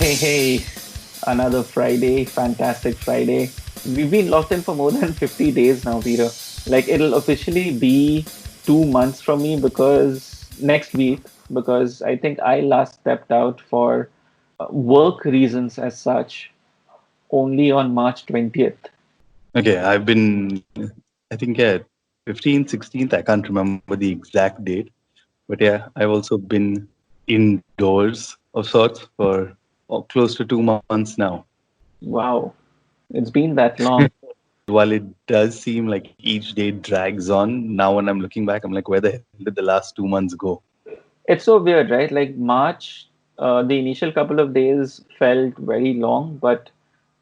Hey, another Friday, fantastic Friday. We've been locked in for more than 50 days now, Peter. Like, it'll officially be 2 months from me because next week, because I think I last stepped out for work reasons as such only on March 20th. Okay, I've been, I think, yeah, 15th, 16th, I can't remember the exact date. But yeah, I've also been indoors of sorts for close to 2 months now. Wow, it's been that long. While it does seem like each day drags on, now when I'm looking back, I'm like, where the hell did the last 2 months go? It's so weird, right? Like, March, the initial couple of days felt very long, but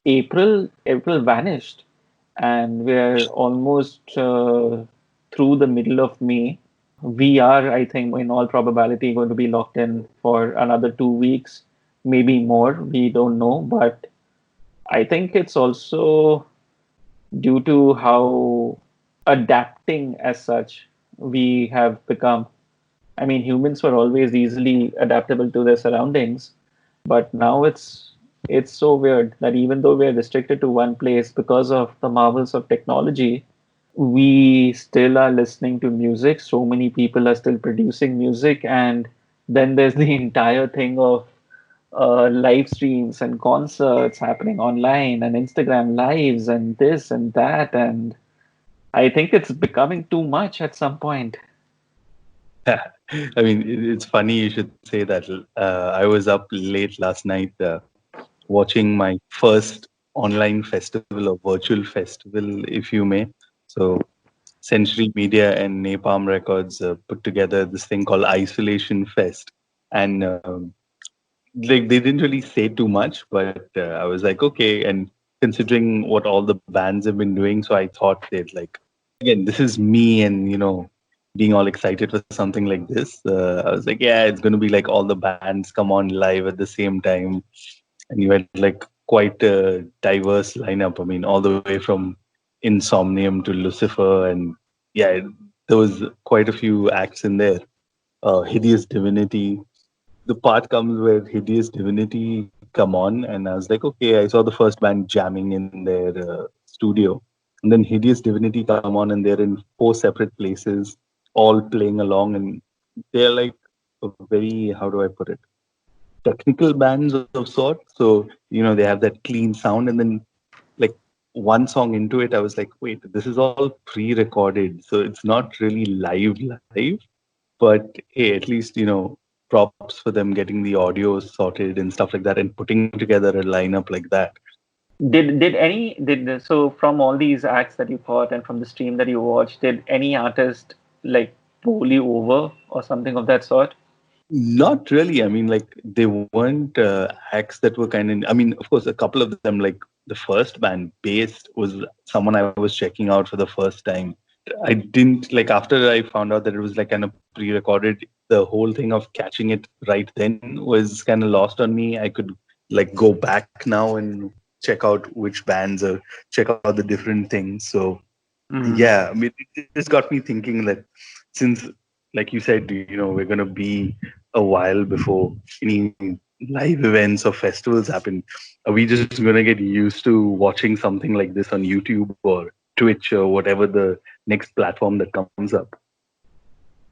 April vanished, and we're almost through the middle of May. We are, I think, in all probability, going to be locked in for another 2 weeks, maybe more. We don't know, but I think it's also due to how adapting as such we have become. I mean, humans were always easily adaptable to their surroundings, but now it's so weird that even though we're restricted to one place because of the marvels of technology, we still are listening to music. So many people are still producing music, and then there's the entire thing of live streams and concerts happening online and Instagram lives and this and that, and I think it's becoming too much at some point. I mean, it's funny you should say that. I was up late last night watching my first online festival or virtual festival, if you may. So, Century Media and Napalm Records put together this thing called Isolation Fest. And like they didn't really say too much, but I was like, okay. And considering what all the bands have been doing, so I thought they'd like, again, this is me and, being all excited for something like this. I was like, yeah, it's going to be like all the bands come on live at the same time. And you had like quite a diverse lineup. I mean, all the way from Insomnium to Lucifer. And yeah, there was quite a few acts in there. Hideous Divinity, the part comes where Hideous Divinity come on, and I was like, okay, I saw the first band jamming in their studio, and then Hideous Divinity come on, and they're in four separate places, all playing along, and they're like a very, how do I put it, technical bands of sorts. So they have that clean sound, and then like one song into it, I was like, wait, this is all pre-recorded, so it's not really live, but hey, at least props for them getting the audio sorted and stuff like that and putting together a lineup like that. Did so from all these acts that you caught and from the stream that you watched, did any artist like bowl you over or something of that sort? Not really. I mean, like they weren't acts that were kind of. I mean, of course, a couple of them, like the first band, Based, was someone I was checking out for the first time. I didn't like after I found out that it was like kind of pre-recorded. The whole thing of catching it right then was kind of lost on me. I could like go back now and check out which bands or check out the different things. So Mm. yeah, I mean, it just got me thinking that since, like you said, we're gonna be a while before any live events or festivals happen. Are we just gonna get used to watching something like this on YouTube or Twitch or whatever the next platform that comes up?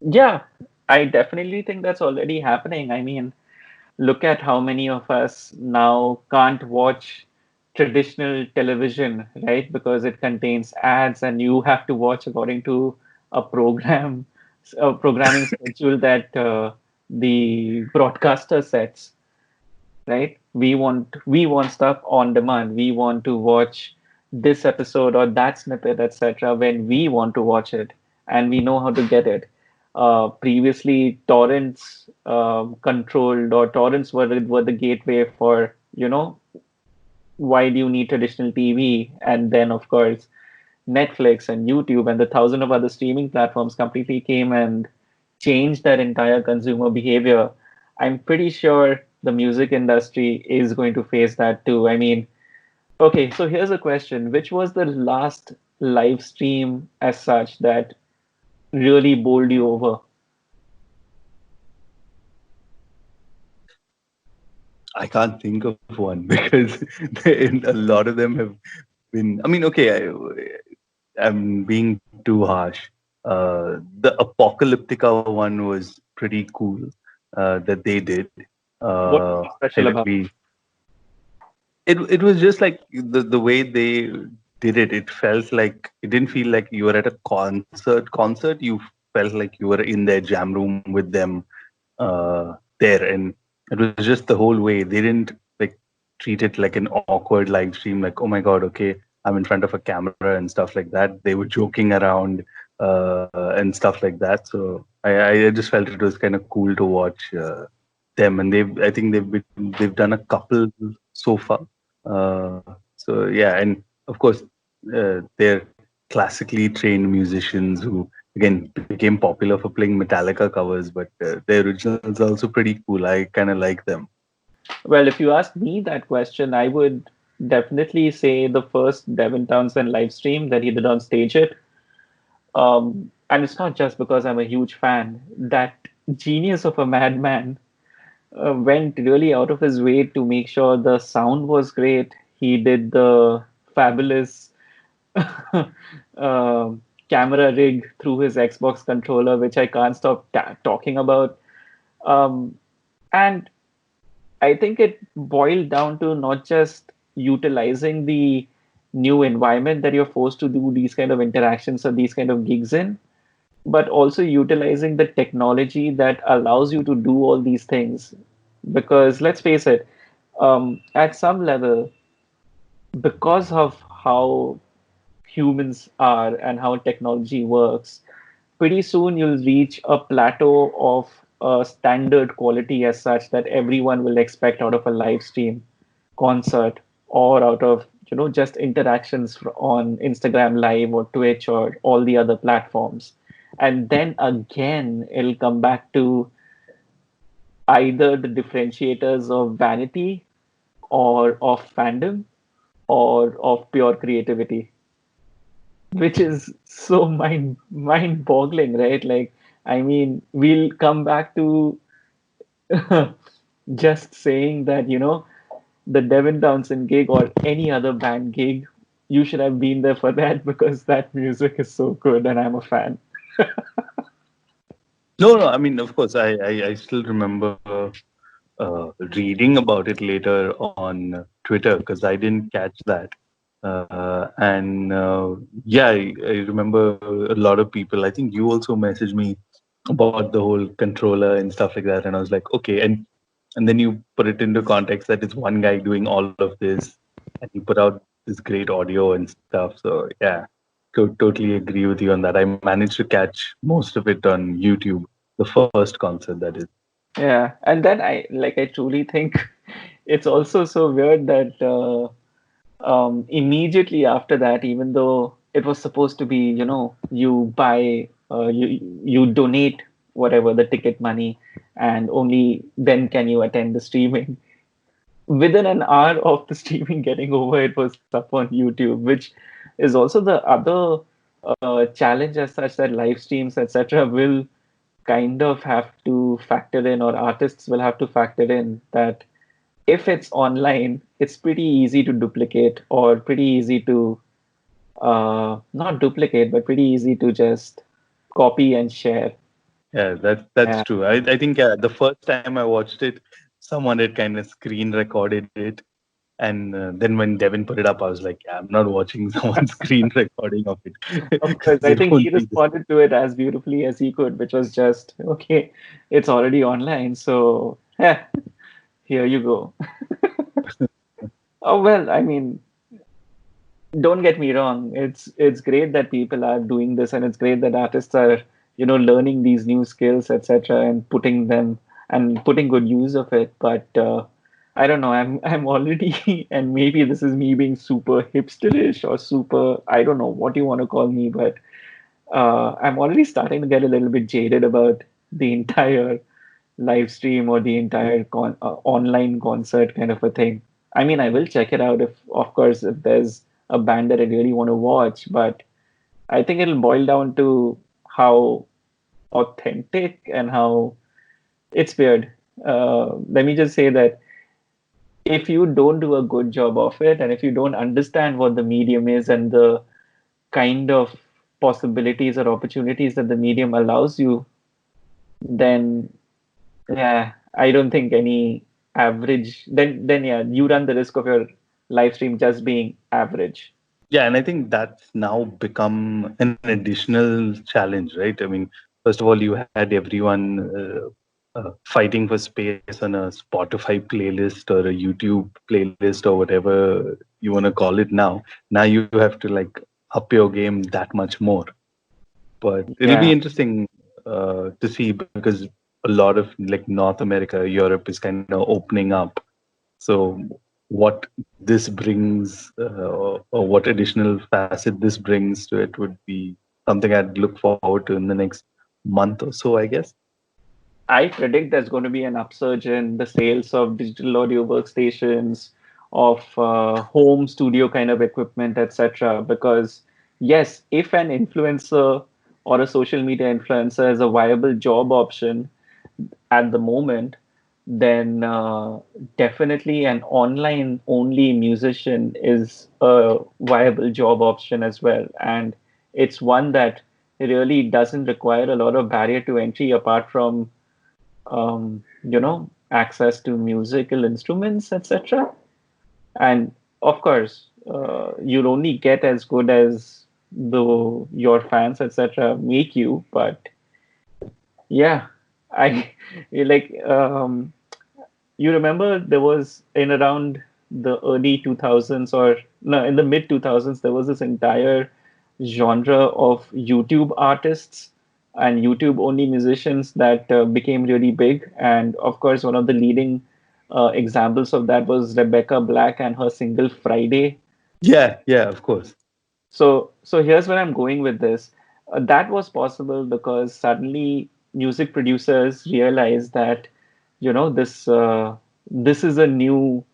Yeah, I definitely think that's already happening. I mean, look at how many of us now can't watch traditional television, right? Because it contains ads and you have to watch according to a programming schedule that the broadcaster sets, right? We want stuff on demand. We want to watch this episode or that snippet, etc. when we want to watch it, and we know how to get it. Previously, torrents controlled or torrents were the gateway for why do you need traditional TV, and then of course Netflix and YouTube and the thousand of other streaming platforms completely came and changed that entire consumer behavior. I'm pretty sure the music industry is going to face that too. I mean, okay, so here's a question. Which was the last live stream as such that really bowled you over? I can't think of one because a lot of them have been. I mean, okay, I'm being too harsh. The Apocalyptica one was pretty cool that they did. What was I special about? really it was just like the way they did it. It felt like it didn't feel like you were at a concert. You felt like you were in their jam room with them there, and it was just the whole way. They didn't like treat it like an awkward live stream, like, oh my god, okay, I'm in front of a camera and stuff like that. They were joking around and stuff like that. So I just felt it was kind of cool to watch them, and I think they've done a couple so far. So yeah, and of course they're classically trained musicians who again became popular for playing Metallica covers, but their originals are also pretty cool. I kind of like them. Well, if you ask me that question, I would definitely say the first Devin Townsend live stream that he did on stage it. And it's not just because I'm a huge fan. That genius of a madman went really out of his way to make sure the sound was great. He did the fabulous camera rig through his Xbox controller, which I can't stop talking about. Um, and I think it boiled down to not just utilizing the new environment that you're forced to do these kind of interactions or these kind of gigs in, but also utilizing the technology that allows you to do all these things. Because let's face it, at some level, because of how humans are and how technology works, pretty soon you'll reach a plateau of a standard quality as such that everyone will expect out of a live stream, concert, or out of just interactions on Instagram Live or Twitch or all the other platforms. And then again, it'll come back to either the differentiators of vanity or of fandom or of pure creativity, which is so mind boggling, right? Like, I mean, we'll come back to just saying that, the Devin Townsend gig or any other band gig, you should have been there for that because that music is so good and I'm a fan. No, no, I mean, of course, I still remember reading about it later on Twitter because I didn't catch that. And yeah, I remember a lot of people. I think you also messaged me about the whole controller and stuff like that, and I was like, okay. And then you put it into context that it's one guy doing all of this, and he put out this great audio and stuff. So yeah, totally agree with you on that. I managed to catch most of it on YouTube, the first concert that is. Yeah, and then I truly think it's also so weird that immediately after that, even though it was supposed to be, you buy, you donate whatever the ticket money, and only then can you attend the streaming. Within an hour of the streaming getting over, it was up on YouTube, which is also the other challenge as such that live streams, etc., will kind of have to factor in, or artists will have to factor in that if it's online, it's pretty easy to duplicate or pretty easy to not duplicate, but pretty easy to just copy and share. Yeah, that's Yeah. true. I think the first time I watched it, someone had kind of screen recorded it, and then when Devin put it up, I was like, yeah, I'm not watching someone's screen recording of it Of because course, I it think won't he be the responded to it as beautifully as he could, which was just, okay, it's already online, so yeah, here you go. Oh, well, I mean, don't get me wrong. It's great that people are doing this, and it's great that artists are, learning these new skills, etc., and putting them and putting good use of it. But I don't know. I'm already, and maybe this is me being super hipsterish or super, I don't know what you want to call me, but I'm already starting to get a little bit jaded about the entire live stream or the entire online concert kind of a thing. I mean, I will check it out if, of course, if there's a band that I really want to watch, but I think it'll boil down to how authentic and how it's weird. Let me just say that if you don't do a good job of it, and if you don't understand what the medium is and the kind of possibilities or opportunities that the medium allows you, then yeah, I don't think any average, then yeah, you run the risk of your live stream just being average. Yeah, and I think that's now become an additional challenge, right? I mean, first of all, you had everyone fighting for space on a Spotify playlist or a YouTube playlist or whatever you want to call it now. Now you have to like up your game that much more. But it'll be Yeah, interesting to see because a lot of like North America, Europe is kind of opening up. So what this brings, or what additional facet this brings to it would be something I'd look forward to in the next month or so, I guess. I predict there's going to be an upsurge in the sales of digital audio workstations, of home studio kind of equipment, etc. Because, yes, if an influencer or a social media influencer is a viable job option at the moment, then definitely an online only musician is a viable job option as well. And it's one that really doesn't require a lot of barrier to entry apart from access to musical instruments, etc. And of course, you'll only get as good as the your fans, etc. make you. But yeah, I like you remember there was in around the early 2000s, or no, in the mid 2000s, there was this entire genre of YouTube artists and YouTube only musicians that became really big. And of course, one of the leading examples of that was Rebecca Black and her single Friday. Yeah, yeah, of course. So here's where I'm going with this. That was possible because suddenly music producers realized that, this is a new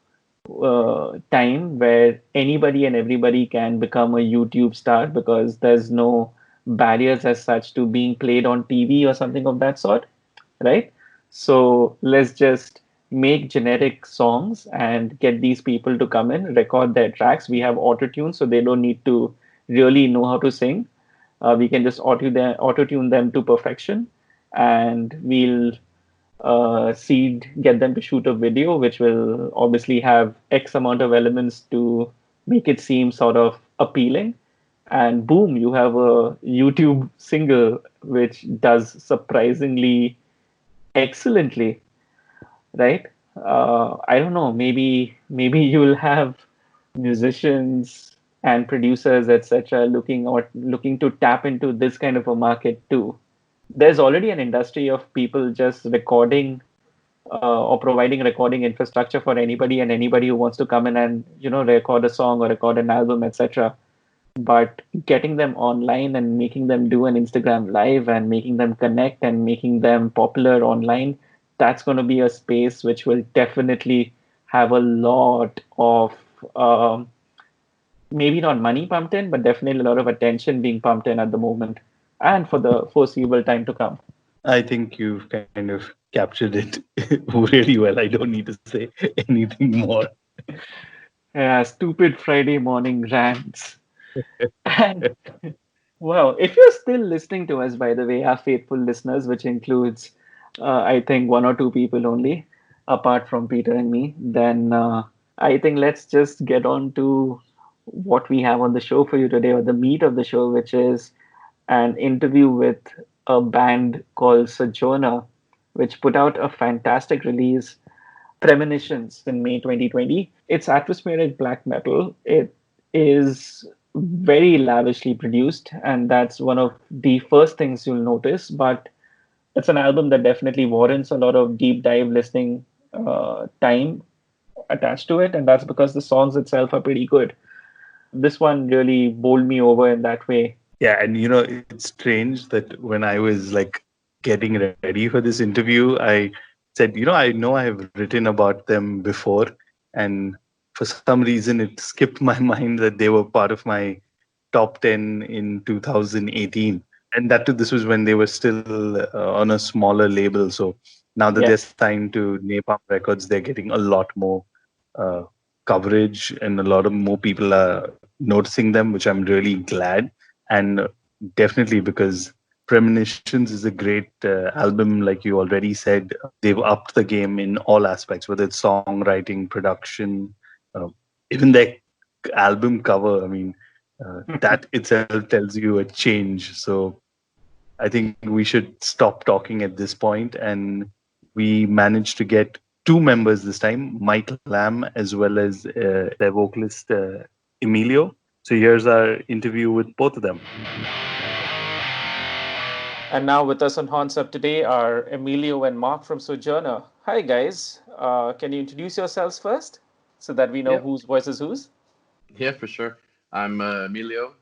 time where anybody and everybody can become a YouTube star because there's no barriers as such to being played on TV or something of that sort, right? So let's just make generic songs and get these people to come in, record their tracks. We have autotune, so they don't need to really know how to sing. We can just auto-tune them to perfection, and we'll get them to shoot a video, which will obviously have X amount of elements to make it seem sort of appealing. And boom, you have a YouTube single which does surprisingly excellently, right? I don't know, maybe you'll have musicians and producers, etc., looking to tap into this kind of a market too. There's already an industry of people just recording or providing recording infrastructure for anybody and anybody who wants to come in and record a song or record an album, etc. But getting them online and making them do an Instagram live and making them connect and making them popular online, that's going to be a space which will definitely have a lot of um, maybe not money pumped in, but definitely a lot of attention being pumped in at the moment and for the foreseeable time to come. I think you've kind of captured it really well. I don't need to say anything more. Yeah, stupid Friday morning rants. And wow, if you're still listening to us, by the way, our faithful listeners, which includes, I think, one or two people only, apart from Peter and me, then I think let's just get on to what we have on the show for you today, or the meat of the show, which is an interview with a band called Sojourner, which put out a fantastic release, Premonitions, in May 2020. It's atmospheric black metal. It is very lavishly produced, and that's one of the first things you'll notice. But it's an album that definitely warrants a lot of deep dive listening time attached to it, and that's because the songs itself are pretty good. This one really bowled me over in that way. Yeah, and it's strange that when I was like getting ready for this interview, I said, I have written about them before, and for some reason it skipped my mind that they were part of my top 10 in 2018. And that too, this was when they were still on a smaller label. So now that they're Yes. signed to Napalm Records, they're getting a lot more uh, coverage, and a lot of more people are noticing them, which I'm really glad. And definitely because Premonitions is a great album, like you already said. They've upped the game in all aspects, whether it's songwriting, production, uh, even their album cover. I mean, that itself tells you a change. So I think we should stop talking at this point. And we managed to get two members this time, Mike Lamb as well as their vocalist Emilio. So here's our interview with both of them. And now with us on Horns Up today are Emilio and Mark from Sojourner. Hi guys, can you introduce yourselves first so that we know Yeah, whose voice is whose? yeah, for sure. I'm Emilio,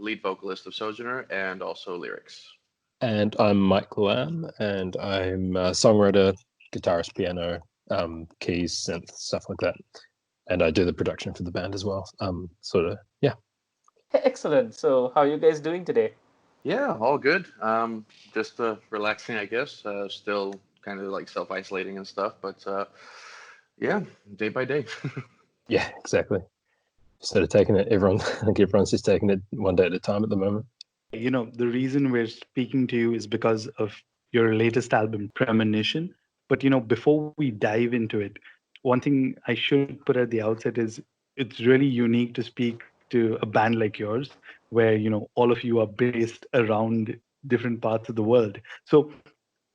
lead vocalist of Sojourner, and also lyrics. And I'm Mike Lamb, and I'm a songwriter, guitarist, piano, keys, synth, stuff like that. And I do the production for the band as well. Yeah. Excellent. So how are you guys doing today? Yeah, all good. Just relaxing, I guess. Still kind of like self-isolating and stuff, but yeah, day by day. Yeah, exactly. Instead of taking it, like everyone's just taking it one day at a time at the moment. The reason we're speaking to you is because of your latest album, Premonition. But, before we dive into it, one thing I should put at the outset is it's really unique to speak to a band like yours, where, all of you are based around different parts of the world. So,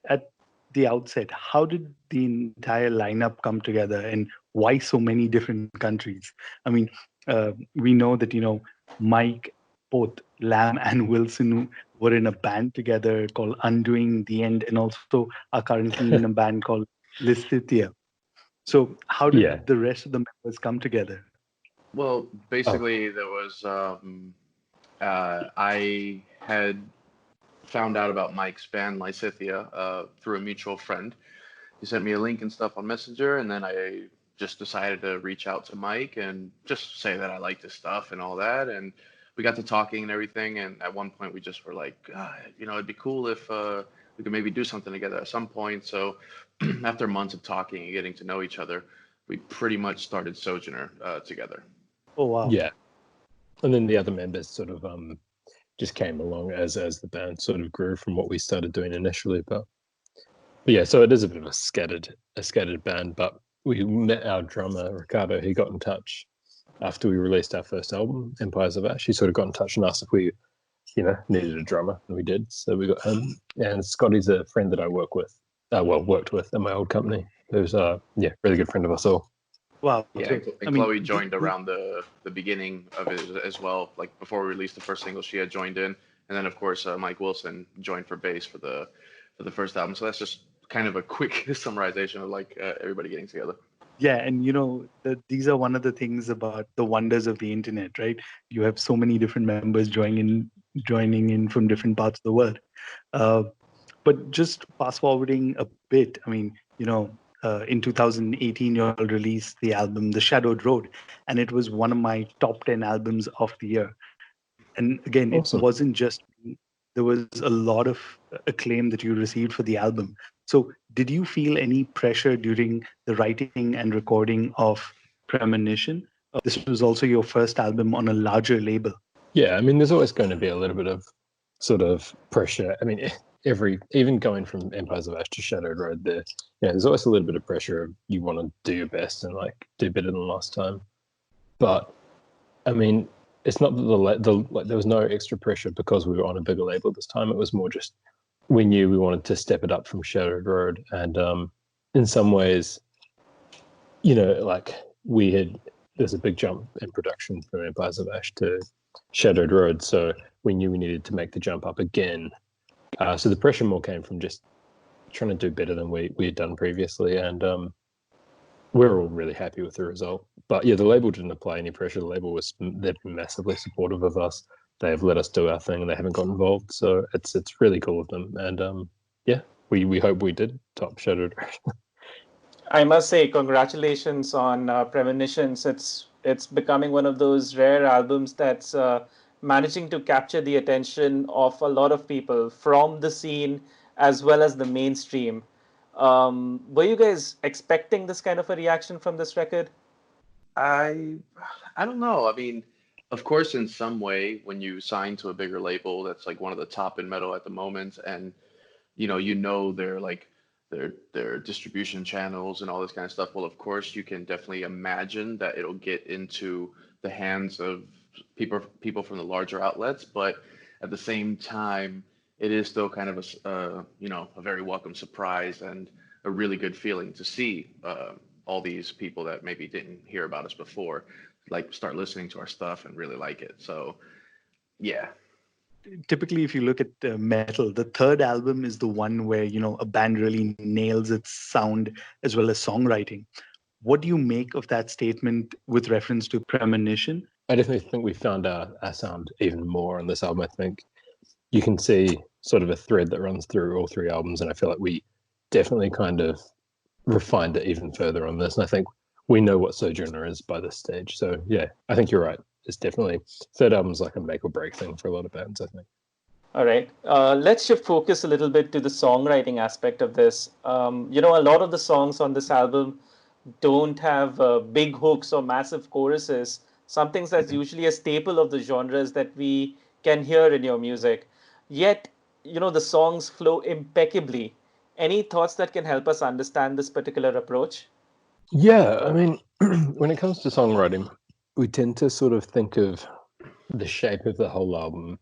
at the outset, how did the entire lineup come together, and why so many different countries? I mean, we know that, Mike, both Lamb and Wilson were in a band together called Undoing the End, and also are currently in a band called Listithia. So, how did Yeah. the rest of the members come together? Well, Oh, basically, there was I had found out about Mike's band Lysithia through a mutual friend. He sent me a link and stuff on Messenger, and then I just decided to reach out to Mike and just say that I liked his stuff and all that. And we got to talking and everything. And at one point, we just were like, it'd be cool if we could maybe do something together at some point. So after months of talking and getting to know each other, we pretty much started Sojourner together. Oh, wow. yeah. And then the other members sort of just came along as the band sort of grew from what we started doing initially. But yeah, so it is a bit of a scattered band. But we met our drummer Ricardo. He got in touch after we released our first album, Empires of Ash. He sort of got in touch and asked if we, needed a drummer, and we did. So we got him. And Scotty's a friend that I worked with in my old company. Who's really good friend of us all. Wow. Yeah, So, and I mean, Chloe joined around the beginning of it as well. Like before we released the first single, she had joined in, and then of course Mike Wilson joined for bass for the first album. So that's just kind of a quick summarization of like everybody getting together. yeah, and these are one of the things about the wonders of the internet, right? You have so many different members joining in from different parts of the world. Uh, but just fast forwarding a bit, I mean, in 2018, you all released the album The Shadowed Road, and it was one of my top 10 albums of the year. And again, it Awesome. wasn't just me. There was a lot of acclaim that you received for the album. So, did you feel any pressure during the writing and recording of Premonition? This was also your first album on a larger label. Yeah, I mean, there's always going to be a little bit of sort of pressure. I mean, even going from Empires of Ash to Shadowed Road, there's always a little bit of pressure. You want to do your best and like do better than last time. But I mean, it's not that there was no extra pressure because we were on a bigger label this time. It was more just we knew we wanted to step it up from Shadowed Road, and in some ways, like there's a big jump in production from Empires of Ash to Shadowed Road, so we knew we needed to make the jump up again. So the pressure more came from just trying to do better than we had done previously, and we're all really happy with the result. But yeah, the label didn't apply any pressure. The label they've been massively supportive of us. They've let us do our thing, and they haven't got involved. So it's really cool of them, and we hope we did top Shadowed Road. I must say, congratulations on Premonitions. It's becoming one of those rare albums that's managing to capture the attention of a lot of people from the scene as well as the mainstream. Were you guys expecting this kind of a reaction from this record? I I don't know. I mean, of course, in some way, when you sign to a bigger label that's like one of the top in metal at the moment, and their like their distribution channels and all this kind of stuff. Well, of course, you can definitely imagine that it'll get into the hands of people from the larger outlets, but at the same time, it is still kind of a very welcome surprise and a really good feeling to see all these people that maybe didn't hear about us before, like start listening to our stuff and really like it. So yeah. Typically, if you look at metal, the third album is the one where a band really nails its sound as well as songwriting. What do you make of that statement with reference to Premonition? I definitely think we found our sound even more on this album. I think you can see sort of a thread that runs through all three albums, and I feel like we definitely kind of refined it even further on this. And I think we know what Sojourner is by this stage. So yeah, I think you're right. It's definitely third album's like a make or break thing for a lot of bands, I think. All right. Let's shift focus a little bit to the songwriting aspect of this. A lot of the songs on this album don't have big hooks or massive choruses, some things that's usually a staple of the genres that we can hear in your music. Yet, the songs flow impeccably. Any thoughts that can help us understand this particular approach? Yeah, I mean, when it comes to songwriting, we tend to sort of think of the shape of the whole album,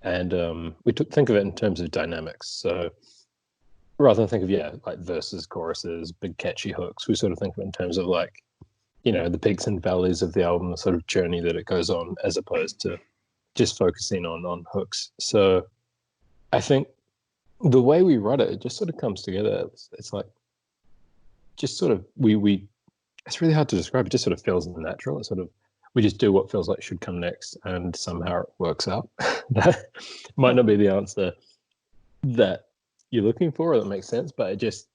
and we think of it in terms of dynamics. So rather than think of like verses, choruses, big catchy hooks, we sort of think of it in terms of like the peaks and valleys of the album, the sort of journey that it goes on, as opposed to just focusing on hooks. So I think the way we write it just sort of comes together. It's like just sort of we it's really hard to describe. It just sort of feels natural. It sort of we just do what feels like should come next, and somehow it works out. That might not be the answer that you're looking for or that makes sense, but it just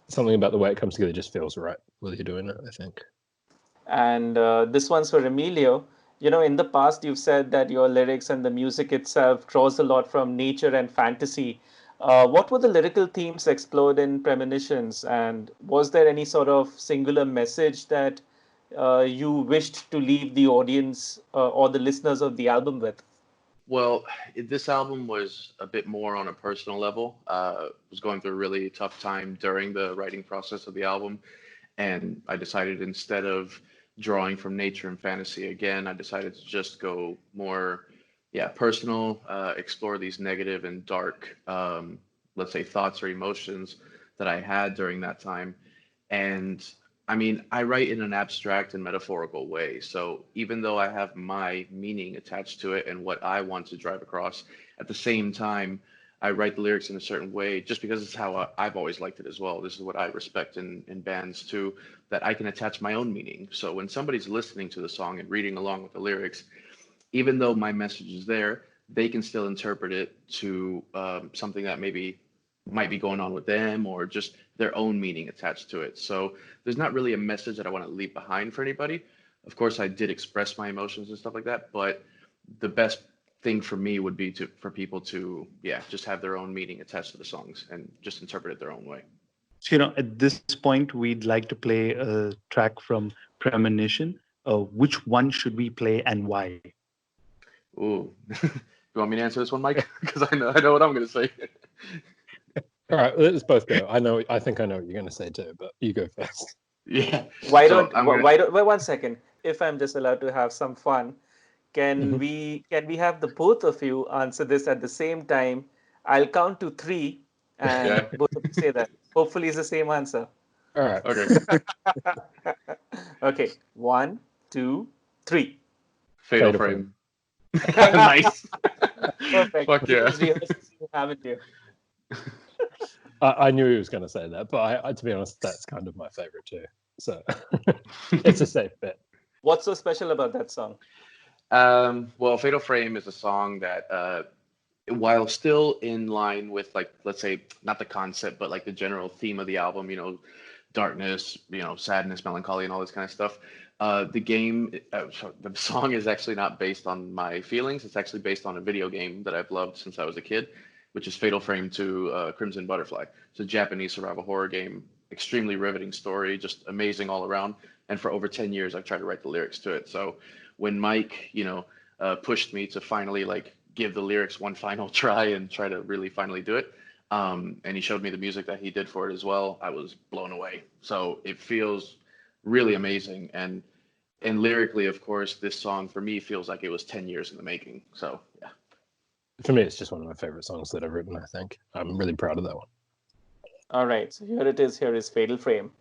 something about the way it comes together just feels right whether you're doing it, I think. And this one's for Emilio. In the past, you've said that your lyrics and the music itself draws a lot from nature and fantasy. What were the lyrical themes explored in Premonitions? And was there any sort of singular message that you wished to leave the audience or the listeners of the album with? Well, this album was a bit more on a personal level. Was going through a really tough time during the writing process of the album, and I decided instead of drawing from nature and fantasy again, I decided to just go more, yeah, personal, explore these negative and dark, let's say, thoughts or emotions that I had during that time. And I mean, I write in an abstract and metaphorical way. So even though I have my meaning attached to it and what I want to drive across, at the same time, I write the lyrics in a certain way just because it's how I've always liked it as well. This is what I respect in bands too, that I can attach my own meaning. So when somebody's listening to the song and reading along with the lyrics, even though my message is there, they can still interpret it to something that maybe might be going on with them or just their own meaning attached to it. So there's not really a message that I want to leave behind for anybody. Of course, I did express my emotions and stuff like that, but the best thing for me would be for people to, yeah, just have their own meaning attached to the songs and just interpret it their own way. So, at this point, we'd like to play a track from Premonition. Which one should we play and why? Ooh, you want me to answer this one, Mike? Because I know what I'm going to say. All right, let's both go. I think I know what you're going to say too, but you go first. Yeah. Why So don't I'm wh- gonna. why don't wait 1 second? If I'm just allowed to have some fun, can Mhm. we have the both of you answer this at the same time? I'll count to three, and Yeah. both of you say that. Hopefully, it's the same answer. All right. Okay. Okay, 1, 2, 3. Fatal Fatal frame. Nice. Perfect. Fuck You yeah. guys rehearsed, haven't you? I knew he was going to say that, but I, to be honest, that's kind of my favorite too. So it's a safe bet. What's so special about that song? Well, Fatal Frame is a song that, while still in line with, like, let's say, not the concept, but like the general theme of the album, darkness, sadness, melancholy, and all this kind of stuff. The song is actually not based on my feelings. It's actually based on a video game that I've loved since I was a kid, which is Fatal Frame 2, Crimson Butterfly. It's a Japanese survival horror game extremely riveting story, just amazing all around. And for over 10 years, I've tried to write the lyrics to it. So when Mike, pushed me to finally like give the lyrics one final try and try to really finally do it, and he showed me the music that he did for it as well, I was blown away. So it feels really amazing. And lyrically, of course, this song for me feels like it was 10 years in the making. So yeah. For me, it's just one of my favorite songs that I've written, I think. I'm really proud of that one. All right, so here it is. Here is Fatal Frame.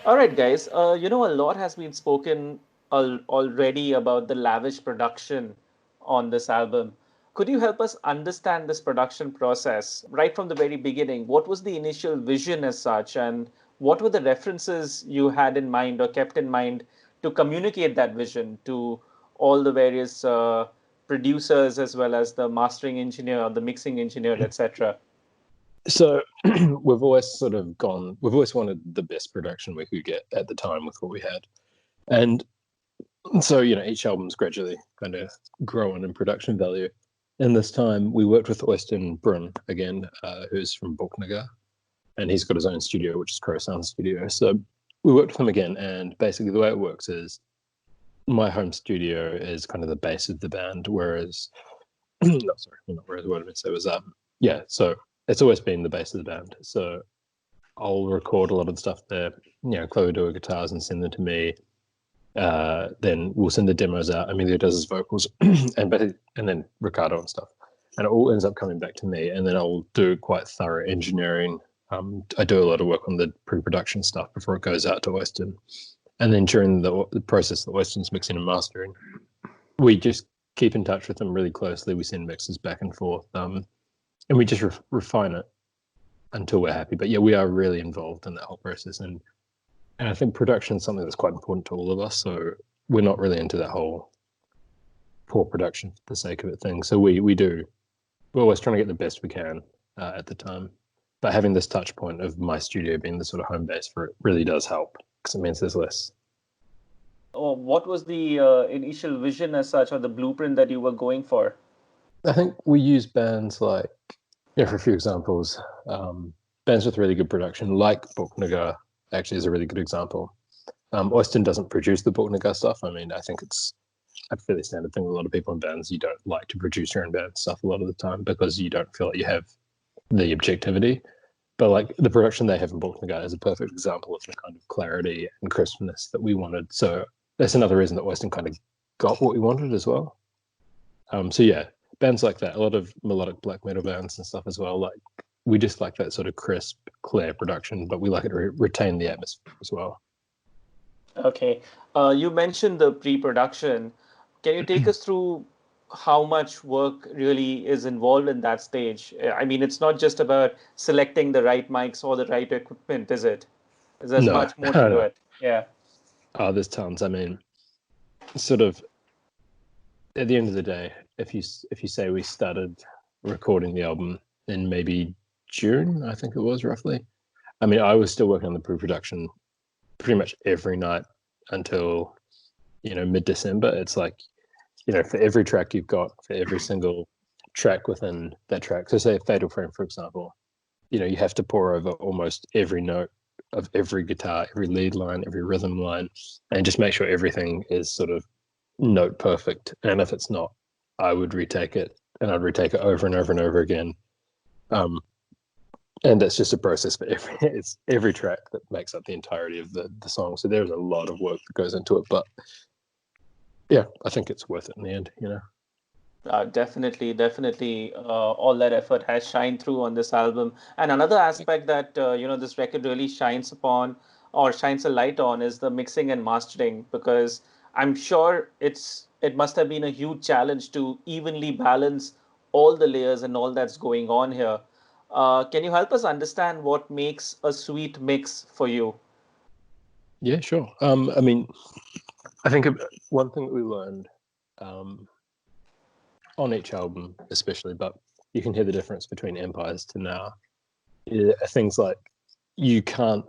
All right, guys. A lot has been spoken already about the lavish production on this album. Could you help us understand this production process right from the very beginning? What was the initial vision as such, and what were the references you had in mind or kept in mind to communicate that vision to all the various producers as well as the mastering engineer or the mixing engineer, etc.? So we've always wanted the best production we could get at the time with what we had. And so, each album's gradually kind of growing in production value. And this time we worked with Oystein Brunn again, who's from Buchnagar, and he's got his own studio, which is Crow Sound Studio. So we worked with him again, and basically the way it works is my home studio is kind of the base of the band, whereas no, sorry, not whereas what I meant to say was so it's always been the base of the band. So I'll record a lot of the stuff there. Chloe will do her guitars and send them to me. Then we'll send the demos out. Emilio does his vocals, and then Ricardo and stuff, and it all ends up coming back to me. And then I'll do quite thorough engineering. I do a lot of work on the pre-production stuff before it goes out to Oystein, and then during the process that Oystein's mixing and mastering, we just keep in touch with them really closely. We send mixes back and forth, and we just refine it until we're happy. But yeah, we are really involved in that whole process, and I think production is something that's quite important to all of us. So we're not really into that whole poor production for the sake of it thing. So we're always trying to get the best we can at the time. But having this touch point of my studio being the sort of home base for it really does help, because it means there's less. What was the initial vision as such, or the blueprint that you were going for? I think we use bands like, for a few examples, bands with really good production, like Buchnagar, actually is a really good example. Oystein doesn't produce the Buchnagar stuff. I mean, I think it's a fairly standard thing with a lot of people in bands. You don't like to produce your own band stuff a lot of the time because you don't feel like you have the objectivity. But like the production they have in Buchnagar is a perfect example of the kind of clarity and crispness that we wanted. So that's another reason that Oystein kind of got what we wanted as well. So yeah, bands like that, a lot of melodic black metal bands and stuff as well. Like we just like that sort of crisp, clear production, but we like it to retain the atmosphere as well. Okay. You mentioned the pre-production. Can you take us through how much work really is involved in that stage? I mean, it's not just about selecting the right mics or the right equipment, is it? There's No, much more to no. it. Yeah. There's tons. I mean, sort of at the end of the day, if you say we started recording the album in maybe June, I think it was roughly. I mean, I was still working on the pre-production pretty much every night until mid-December. It's like, for every track you've got, for every single track within that track. So say Fatal Frame, for example, you have to pour over almost every note of every guitar, every lead line, every rhythm line, and just make sure everything is sort of note perfect. And if it's not, I would retake it, and I'd retake it over and over and over again. And that's just a process for every track that makes up the entirety of the song. So there's a lot of work that goes into it, but yeah, I think it's worth it in the end, Definitely. All that effort has shined through on this album. And another aspect that this record really shines upon or shines a light on is the mixing and mastering, because I'm sure it must have been a huge challenge to evenly balance all the layers and all that's going on here. Can you help us understand what makes a sweet mix for you? Yeah, sure. I mean, I think one thing that we learned on each album, especially, but you can hear the difference between Empires to now. Things like you can't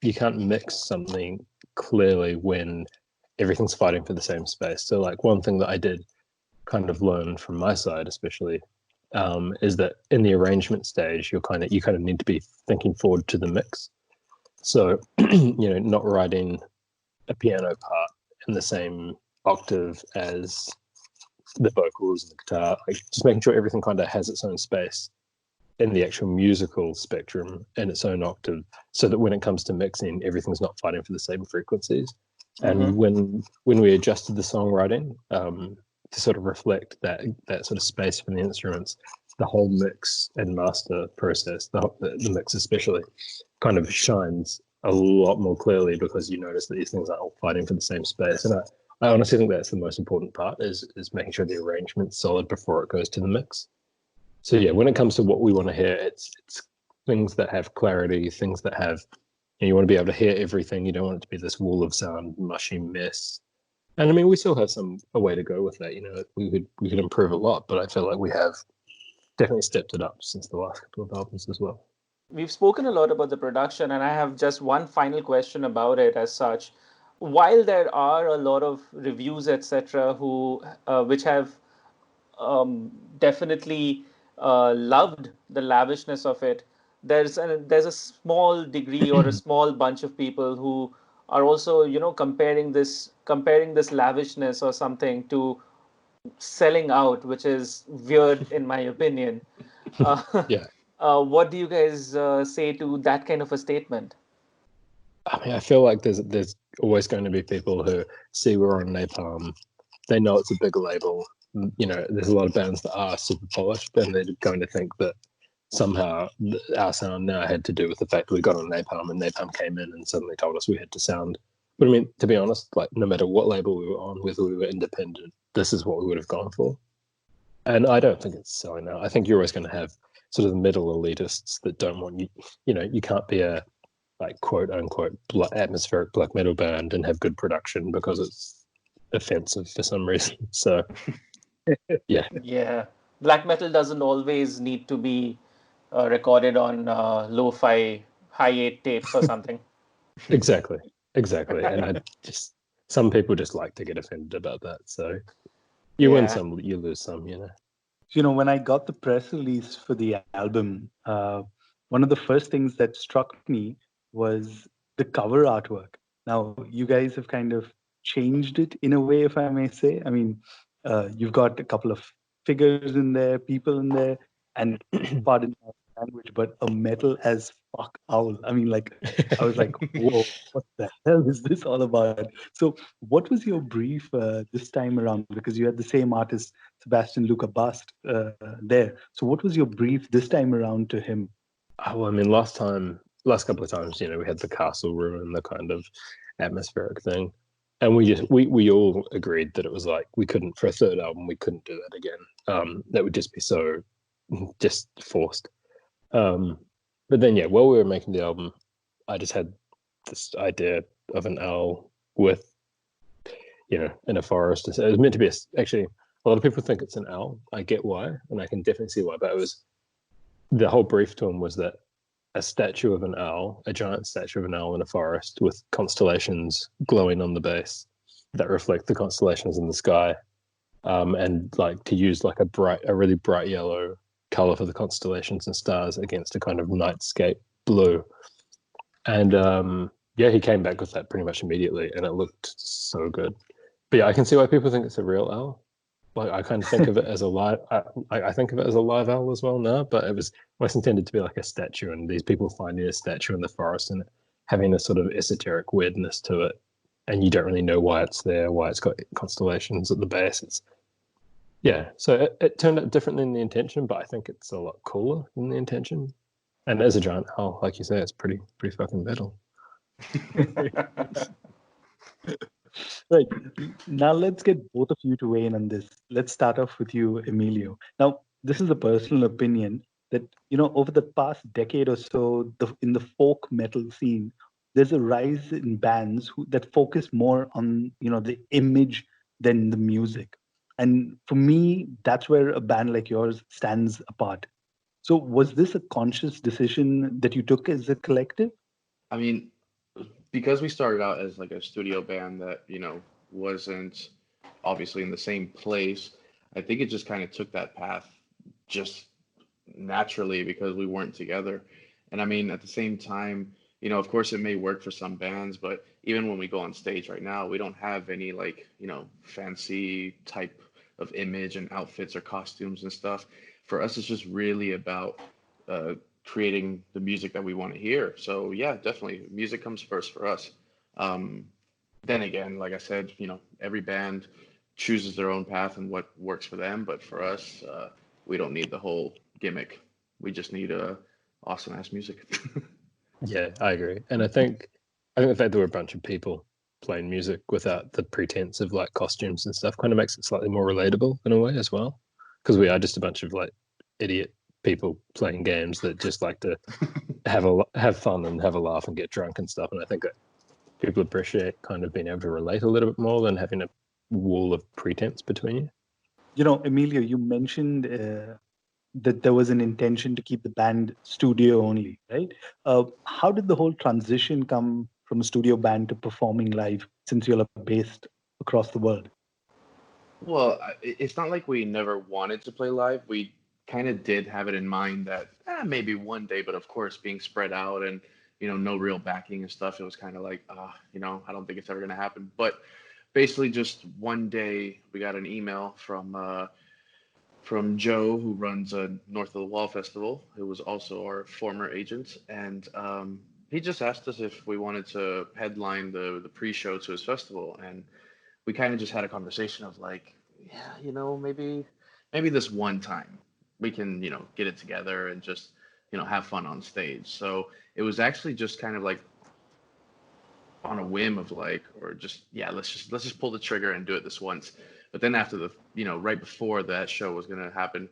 mix something clearly when everything's fighting for the same space. So, like one thing that I did kind of learn from my side, especially, is that in the arrangement stage, you kind of need to be thinking forward to the mix. So, not writing a piano part in the same octave as the vocals and the guitar, like just making sure everything kind of has its own space in the actual musical spectrum and its own octave, so that when it comes to mixing, everything's not fighting for the same frequencies. And when we adjusted the songwriting to sort of reflect that sort of space for the instruments, the whole mix and master process, the mix especially, kind of shines a lot more clearly because you notice that these things are all fighting for the same space. And I honestly think that's the most important part is making sure the arrangement's solid before it goes to the mix. So yeah, when it comes to what we want to hear, it's things that have clarity, things that have, you want to be able to hear everything. You don't want it to be this wall of sound, mushy mess. And I mean, we still have a way to go with that. We could improve a lot, but I feel like we have definitely stepped it up since the last couple of albums as well. We've spoken a lot about the production, and I have just one final question about it as such. While there are a lot of reviews, etc., which have definitely loved the lavishness of it, there's a small degree or a small bunch of people who are also comparing this lavishness or something to selling out, which is weird in my opinion. Yeah. What do you guys say to that kind of a statement? I mean, I feel like there's always going to be people who see we're on Napalm. They know it's a big label. There's a lot of bands that are super polished, and they're going to think that somehow our sound now had to do with the fact that we got on Napalm, and Napalm came in and suddenly told us we had to sound. But I mean, to be honest, like no matter what label we were on, whether we were independent, this is what we would have gone for. And I don't think it's selling out. I think you're always going to have sort of the middle elitists that don't want you. You can't be a like quote unquote atmospheric black metal band and have good production because it's offensive for some reason. So yeah. Yeah, black metal doesn't always need to be recorded on lo-fi hi-8 tapes or something. Exactly. And I just some people just like to get offended about that. So you win Yeah. some, you lose some, When I got the press release for the album, one of the first things that struck me was the cover artwork. Now, you guys have kind of changed it in a way, if I may say. I mean, you've got a couple of figures in there, people in there, and pardon my language, but a metal as fuck owl. I mean, like, I was like, whoa, what the hell is this all about? So, what was your brief this time around? Because you had the same artist, Sebastian Luca Bast, there. So, what was your brief this time around to him? Well, I mean, last couple of times, we had the castle ruin, the kind of atmospheric thing, and we all agreed that it was like we couldn't for a third album we couldn't do that again. That would just be so just forced. But then while we were making the album, I just had this idea of an owl with in a forest. It was meant to be actually a lot of people think it's an owl. I get why, and I can definitely see why, but it was the whole brief to him was that a statue of an owl, a giant statue of an owl in a forest with constellations glowing on the base that reflect the constellations in the sky, and like to use like a really bright yellow color for the constellations and stars against a kind of nightscape blue. And he came back with that pretty much immediately, and it looked so good. But yeah, I can see why people think it's a real owl. Like I kind of think of it as a live. I think of it as a live owl as well now, but it was intended to be like a statue, and these people finding a statue in the forest and having a sort of esoteric weirdness to it, and you don't really know why it's there, why it's got constellations at the base. So it turned out different than the intention, but I think it's a lot cooler than the intention. And as a giant owl, like you say, it's pretty fucking metal. Right. Now let's get both of you to weigh in on this. Let's start off with you, Emilio. Now, this is a personal opinion that, over the past decade or so, in the folk metal scene, there's a rise in bands that focus more on, the image than the music. And for me, that's where a band like yours stands apart. So was this a conscious decision that you took as a collective? I mean, because we started out as like a studio band that, wasn't obviously in the same place, I think it just kind of took that path just naturally because we weren't together. And I mean, at the same time, of course it may work for some bands, but even when we go on stage right now, we don't have any like, fancy type of image and outfits or costumes and stuff. For us, it's just really about uh, creating the music that we want to hear. So yeah, definitely, music comes first for us. Um, then again, like I said, every band chooses their own path and what works for them. But for us, we don't need the whole gimmick. We just need awesome ass music. Yeah, I agree. And I think I think the fact there were a bunch of people playing music without the pretense of like costumes and stuff kind of makes it slightly more relatable in a way as well, because we are just a bunch of like idiot people playing games that just like to have fun and have a laugh and get drunk and stuff. And I think that people appreciate kind of being able to relate a little bit more than having a wall of pretense between you. You know, Emilio, you mentioned that there was an intention to keep the band studio only, right? How did the whole transition come from a studio band to performing live since you're based across the world? Well, it's not like we never wanted to play live. We kind of did have it in mind that maybe one day, but of course, being spread out and no real backing and stuff, it was kind of like, I don't think it's ever gonna happen. But basically, just one day, we got an email from Joe, who runs a North of the Wall festival, who was also our former agent, and he just asked us if we wanted to headline the pre-show to his festival, and we kind of just had a conversation of like, yeah, maybe this one time we can, get it together and just, have fun on stage. So it was actually just kind of like on a whim of like, or just, yeah, let's just pull the trigger and do it this once. But then after right before that show was going to happen,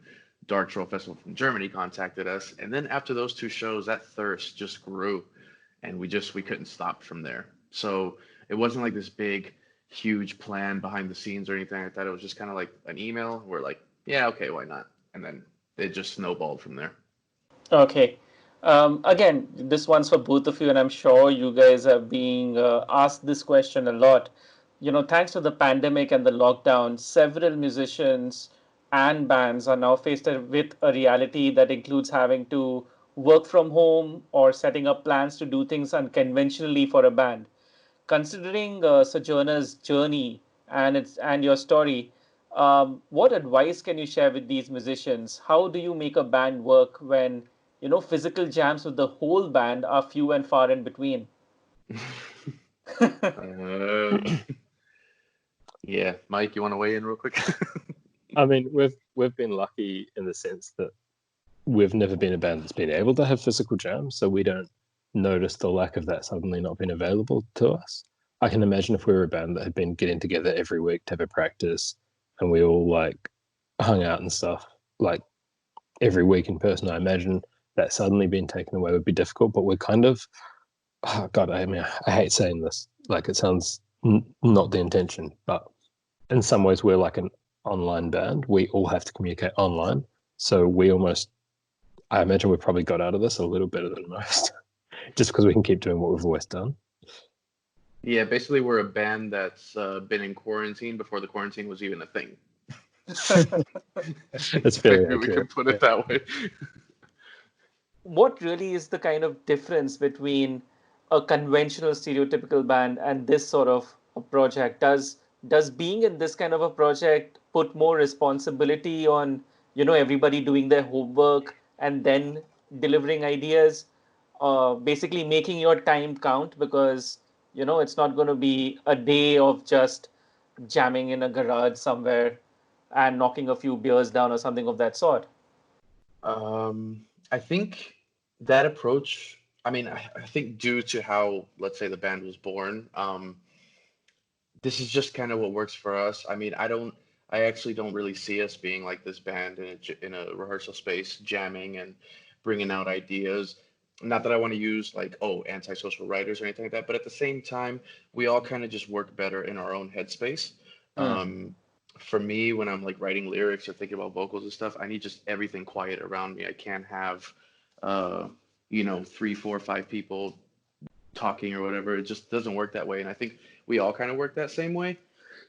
Dark Troll Festival from Germany contacted us. And then after those two shows, that thirst just grew and we couldn't stop from there. So it wasn't like this big, huge plan behind the scenes or anything like that. It was just kind of like an email. We're like, yeah, okay, why not? And then it just snowballed from there. Okay. Again, this one's for both of you, and I'm sure you guys are being asked this question a lot. Thanks to the pandemic and the lockdown, several musicians and bands are now faced with a reality that includes having to work from home or setting up plans to do things unconventionally for a band. Considering Sojourner's journey and your story, what advice can you share with these musicians? How do you make a band work when physical jams with the whole band are few and far in between? uh, yeah, Mike, you want to weigh in real quick? I mean, we've been lucky in the sense that we've never been a band that's been able to have physical jams, so we don't notice the lack of that suddenly not being available to us. I can imagine if we were a band that had been getting together every week to have a practice and we all like hung out and stuff like every week in person, I imagine that suddenly being taken away would be difficult. But we're kind of, oh God, I mean, I hate saying this, like it sounds not the intention, but in some ways we're like an online band. We all have to communicate online. So we almost, I imagine we probably got out of this a little better than most, just because we can keep doing what we've always done. Yeah, basically we're a band that's been in quarantine before the quarantine was even a thing. That's very Maybe we can accurate. put it that way. What really is the kind of difference between a conventional stereotypical band and this sort of a project? Does being in this kind of a project put more responsibility on everybody doing their homework and then delivering ideas, basically making your time count, because it's not going to be a day of just jamming in a garage somewhere and knocking a few beers down or something of that sort? I think that approach, I mean, I think due to how, let's say, the band was born, this is just kind of what works for us. I mean, I actually don't really see us being like this band in a rehearsal space, jamming and bringing out ideas. Not that I want to use like, oh, antisocial writers or anything like that, but at the same time, we all kind of just work better in our own headspace. Hmm. For me, when I'm like writing lyrics or thinking about vocals and stuff, I need just everything quiet around me. I can't have, uh, three, four, five people talking or whatever. It just doesn't work that way. And I think we all kind of work that same way.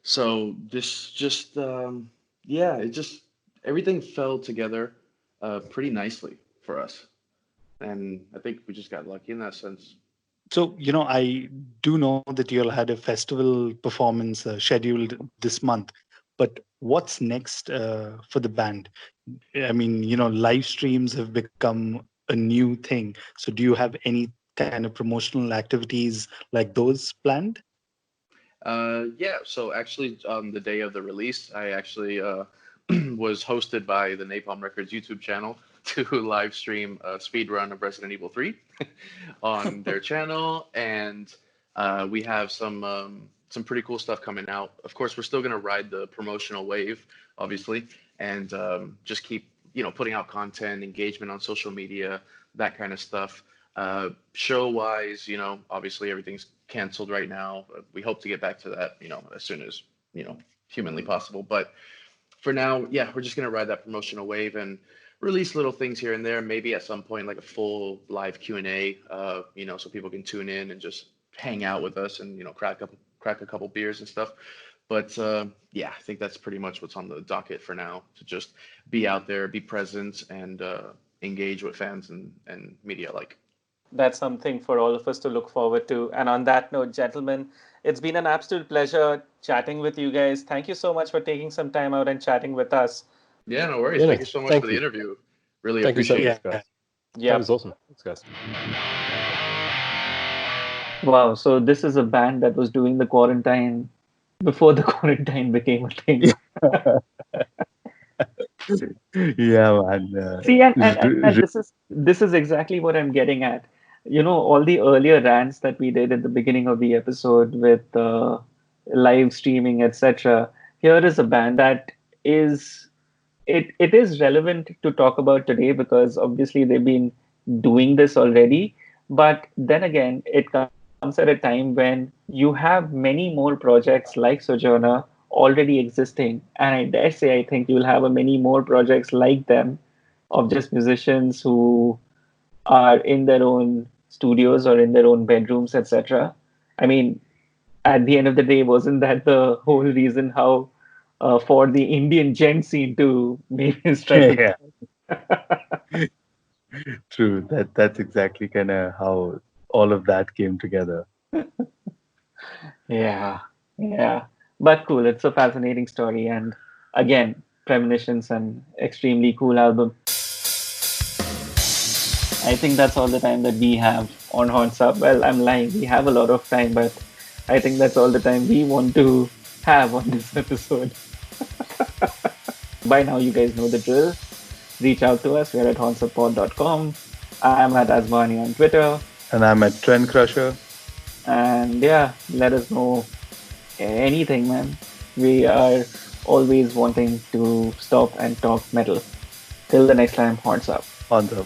So this just, yeah, it just, everything fell together pretty nicely for us. And I think we just got lucky in that sense. So, I do know that you'll had a festival performance scheduled this month, but what's next for the band? I mean, live streams have become a new thing. So, do you have any kind of promotional activities like those planned? Yeah, so actually, on the day of the release, I actually was hosted by the Napalm Records YouTube channel to live stream a speed run of Resident Evil 3 on their channel. And We have some pretty cool stuff coming out. Of course, we're still gonna ride the promotional wave, obviously, and just keep putting out content, engagement on social media, that kind of stuff. Show wise, obviously everything's canceled right now. We hope to get back to that, as soon as humanly possible. But for now, yeah, we're just gonna ride that promotional wave and release little things here and there. Maybe at some point, like a full live Q&A, so people can tune in and just hang out with us and crack a couple beers and stuff. But yeah, I think that's pretty much what's on the docket for now. To just be out there, be present, and engage with fans and media alike. That's something for all of us to look forward to. And on that note, gentlemen, it's been an absolute pleasure chatting with you guys. Thank you so much for taking some time out and chatting with us. Yeah, no worries. Yeah, no, Thank you so much thank for the you. interview. Really Thank you so appreciate much, it. guys. That Yeah. was awesome. Thanks, guys. Wow. So this is a band that was doing the quarantine before the quarantine became a thing. Yeah, man. See, and this is exactly what I'm getting at. All the earlier rants that we did at the beginning of the episode with live streaming, etc. Here is a band that is it is relevant to talk about today because obviously they've been doing this already. But then again, it comes at a time when you have many more projects like Sojourner already existing, and I dare say I think you'll have a many more projects like them of just musicians who are in their own studios or in their own bedrooms, etc. I mean, at the end of the day, wasn't that the whole reason how for the Indian gent scene to maybe strike Yeah, a true. That's exactly kind of how all of that came together. Yeah, yeah. But cool, it's a fascinating story. And again, Premonitions, an extremely cool album. I think that's all the time that we have on Horns Up. Well, I'm lying. We have a lot of time, but I think that's all the time we want to have on this episode. By now, you guys know the drill. Reach out to us. We're at hornsupport.com. I'm at Asmani on Twitter. And I'm at Trend Crusher. And yeah, let us know anything, man. We are always wanting to stop and talk metal. Till the next time, horns up. On the